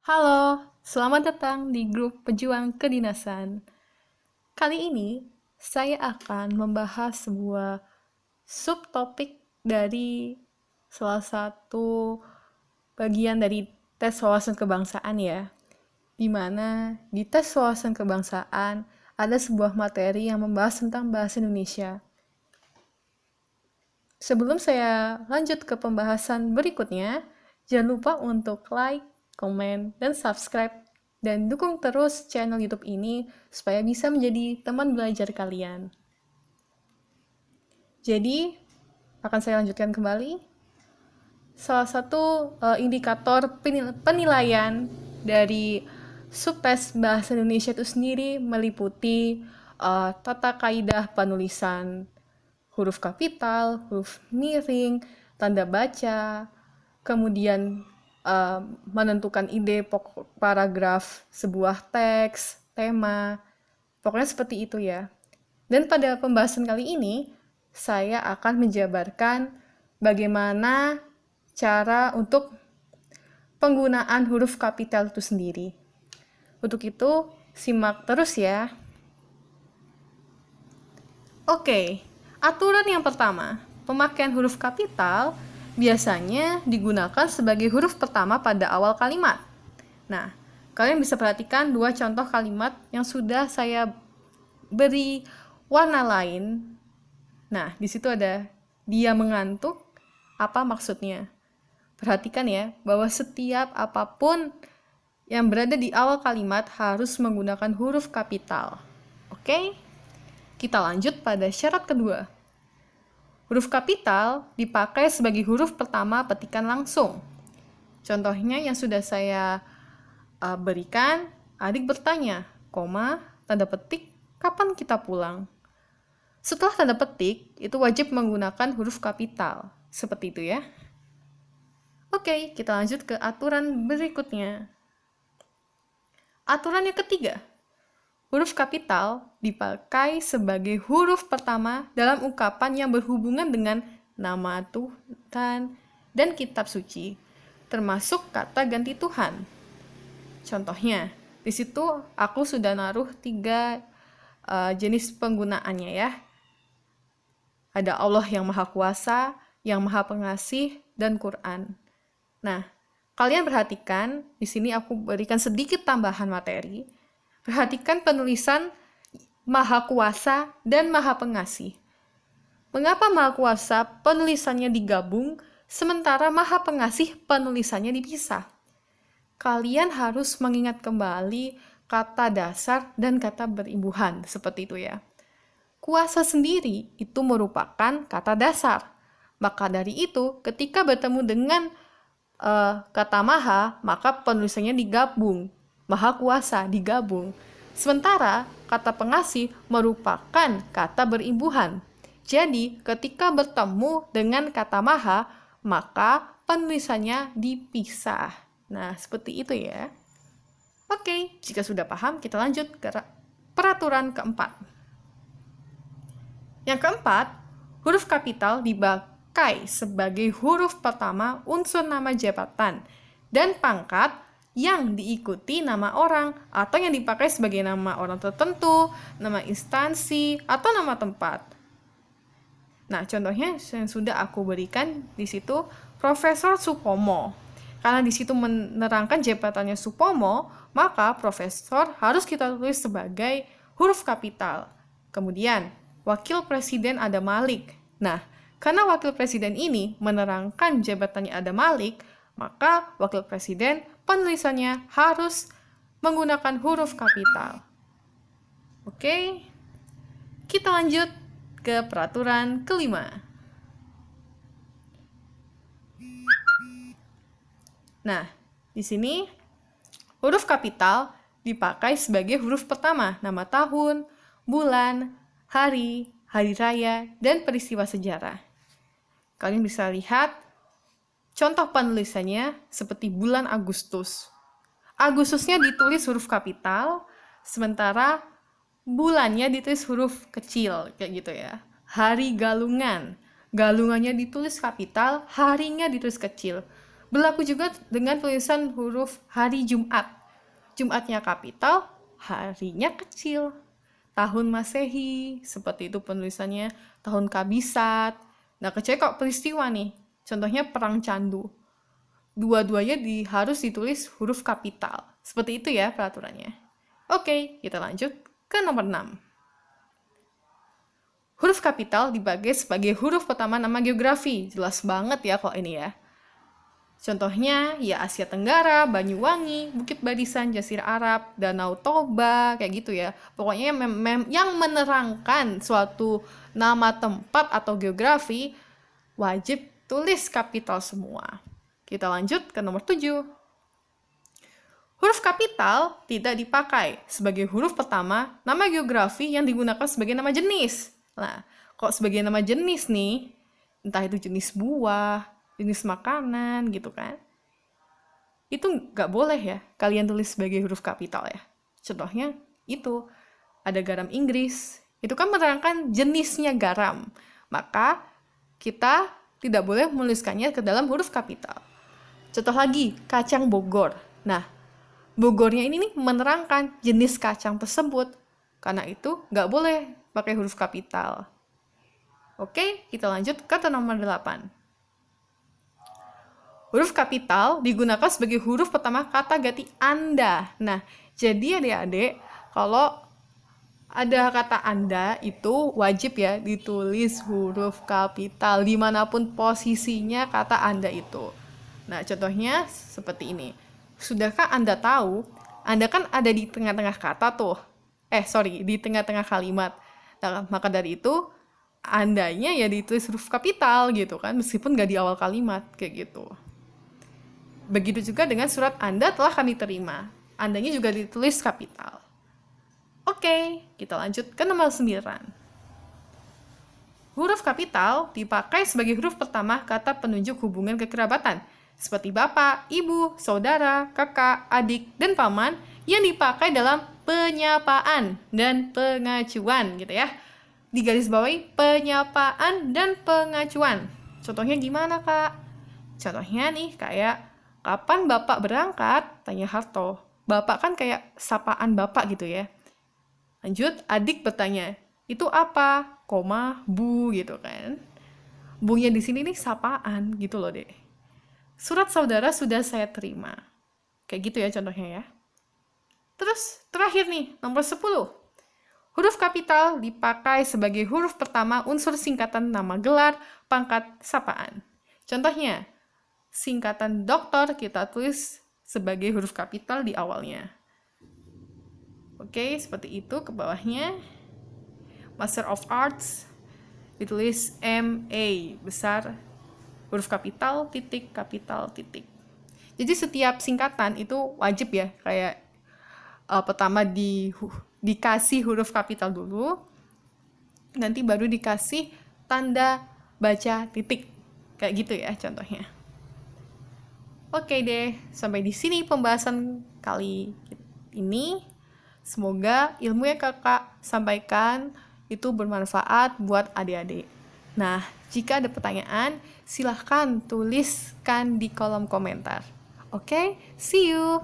Halo, selamat datang di grup Pejuang Kedinasan. Kali ini, saya akan membahas sebuah subtopik dari salah satu bagian dari tes wawasan kebangsaan ya. Di mana di tes wawasan kebangsaan ada sebuah materi yang membahas tentang bahasa Indonesia. Sebelum saya lanjut ke pembahasan berikutnya, jangan lupa untuk like, komen, dan subscribe, dan dukung terus channel YouTube ini supaya bisa menjadi teman belajar kalian. Jadi, akan saya lanjutkan kembali. Salah satu indikator penilaian dari subtes bahasa Indonesia itu sendiri meliputi tata kaidah penulisan huruf kapital, huruf miring, tanda baca, kemudian menentukan ide pokok paragraf sebuah teks, tema, pokoknya seperti itu ya. Dan pada pembahasan kali ini, saya akan menjabarkan bagaimana cara untuk penggunaan huruf kapital itu sendiri. Untuk itu, simak terus ya. Oke, aturan yang pertama, pemakaian huruf kapital biasanya digunakan sebagai huruf pertama pada awal kalimat. Nah, kalian bisa perhatikan dua contoh kalimat yang sudah saya beri warna lain. Nah, di situ ada dia mengantuk, apa maksudnya? Perhatikan ya, bahwa setiap apapun yang berada di awal kalimat harus menggunakan huruf kapital. Oke? Kita lanjut pada syarat kedua. Huruf kapital dipakai sebagai huruf pertama petikan langsung. Contohnya yang sudah saya berikan, adik bertanya, koma, tanda petik, kapan kita pulang? Setelah tanda petik, itu wajib menggunakan huruf kapital. Seperti itu ya. Oke, kita lanjut ke aturan berikutnya. Aturan yang ketiga, huruf kapital dipakai sebagai huruf pertama dalam ungkapan yang berhubungan dengan nama Tuhan dan kitab suci, termasuk kata ganti Tuhan. Contohnya, di situ aku sudah naruh 3 jenis penggunaannya ya. Ada Allah yang Maha Kuasa, yang Maha Pengasih, dan Quran. Nah, kalian perhatikan, di sini aku berikan sedikit tambahan materi. Perhatikan penulisan Maha Kuasa dan Maha Pengasih. Mengapa Maha Kuasa penulisannya digabung, sementara Maha Pengasih penulisannya dipisah? Kalian harus mengingat kembali kata dasar dan kata berimbuhan, seperti itu ya. Kuasa sendiri itu merupakan kata dasar. Maka dari itu, ketika bertemu dengan kata maha, maka penulisannya digabung. Maha kuasa digabung. Sementara kata pengasih merupakan kata berimbuhan. Jadi, ketika bertemu dengan kata maha, maka penulisannya dipisah. Nah, seperti itu ya. Oke, jika sudah paham, kita lanjut ke peraturan keempat. Yang keempat, huruf kapital dipakai sebagai huruf pertama unsur nama jabatan dan pangkat yang diikuti nama orang atau yang dipakai sebagai nama orang tertentu, nama instansi, atau nama tempat. Nah, contohnya yang sudah aku berikan di situ Profesor Supomo. Karena di situ menerangkan jabatannya Supomo, maka profesor harus kita tulis sebagai huruf kapital. Kemudian, Wakil Presiden Adam Malik. Nah, karena Wakil Presiden ini menerangkan jabatannya Adam Malik, maka Wakil Presiden penulisannya harus menggunakan huruf kapital. Oke, kita lanjut ke peraturan kelima. Nah, di sini huruf kapital dipakai sebagai huruf pertama nama tahun, bulan, hari, hari raya, dan peristiwa sejarah. Kalian bisa lihat contoh penulisannya seperti bulan Agustus. Agustusnya ditulis huruf kapital, sementara bulannya ditulis huruf kecil, kayak gitu ya. Hari galungan, galungannya ditulis kapital, harinya ditulis kecil. Berlaku juga dengan tulisan huruf hari Jumat. Jumatnya kapital, harinya kecil. Tahun Masehi, seperti itu penulisannya, tahun Kabisat. Nah, kecuali kok peristiwa nih, contohnya Perang Candu. Dua-duanya harus ditulis huruf kapital. Seperti itu ya peraturannya. Oke, kita lanjut ke nomor 6. Huruf kapital dibagi sebagai huruf pertama nama geografi. Jelas banget ya kok ini ya. Contohnya ya Asia Tenggara, Banyuwangi, Bukit Barisan, Jazirah Arab, Danau Toba, kayak gitu ya. Pokoknya yang menerangkan suatu nama tempat atau geografi wajib tulis kapital semua. Kita lanjut ke nomor 7. Huruf kapital tidak dipakai sebagai huruf pertama nama geografi yang digunakan sebagai nama jenis. Nah, kok sebagai nama jenis nih, entah itu jenis buah, jenis makanan gitu kan, itu nggak boleh ya kalian tulis sebagai huruf kapital ya. Contohnya itu, ada garam Inggris, itu kan menerangkan jenisnya garam. Maka kita tidak boleh menuliskannya ke dalam huruf kapital. Contoh lagi, kacang Bogor. Nah, Bogornya ini nih menerangkan jenis kacang tersebut. Karena itu nggak boleh pakai huruf kapital. Oke, kita lanjut ke nomor 8. Huruf kapital digunakan sebagai huruf pertama kata ganti Anda. Nah, jadi adik-adik, kalau ada kata Anda itu wajib ya ditulis huruf kapital dimanapun posisinya kata Anda itu. Nah, contohnya seperti ini. Sudahkah Anda tahu? Anda kan ada di tengah-tengah kata tuh. Di tengah-tengah kalimat. Nah, maka dari itu, Andanya ya ditulis huruf kapital gitu kan, meskipun gak di awal kalimat, kayak gitu. Begitu juga dengan surat Anda telah kami terima. Andanya juga ditulis kapital. Oke, kita lanjut ke nomor 9. Huruf kapital dipakai sebagai huruf pertama kata penunjuk hubungan kekerabatan, seperti bapak, ibu, saudara, kakak, adik, dan paman yang dipakai dalam penyapaan dan pengacuan gitu ya. Digarisbawahi penyapaan dan pengacuan. Contohnya gimana, Kak? Contohnya nih kayak kapan bapak berangkat? Tanya Harto. Bapak kan kayak sapaan bapak gitu ya. Lanjut, adik bertanya, itu apa? Koma, bu gitu kan. Bu-nya di sini nih sapaan gitu loh, Dek. Surat saudara sudah saya terima. Kayak gitu ya contohnya ya. Terus terakhir nih, nomor 10. Huruf kapital dipakai sebagai huruf pertama unsur singkatan nama gelar, pangkat, sapaan. Contohnya, singkatan dokter kita tulis sebagai huruf kapital di awalnya. Oke, seperti itu ke bawahnya. Master of Arts ditulis MA besar, huruf kapital, titik, kapital, titik. Jadi setiap singkatan itu wajib ya, kayak pertama dikasih huruf kapital dulu, nanti baru dikasih tanda baca titik. Kayak gitu ya contohnya. Oke deh, sampai di sini pembahasan kali ini. Semoga ilmu yang kakak sampaikan itu bermanfaat buat adik-adik. Nah, jika ada pertanyaan, silahkan tuliskan di kolom komentar. Oke, see you!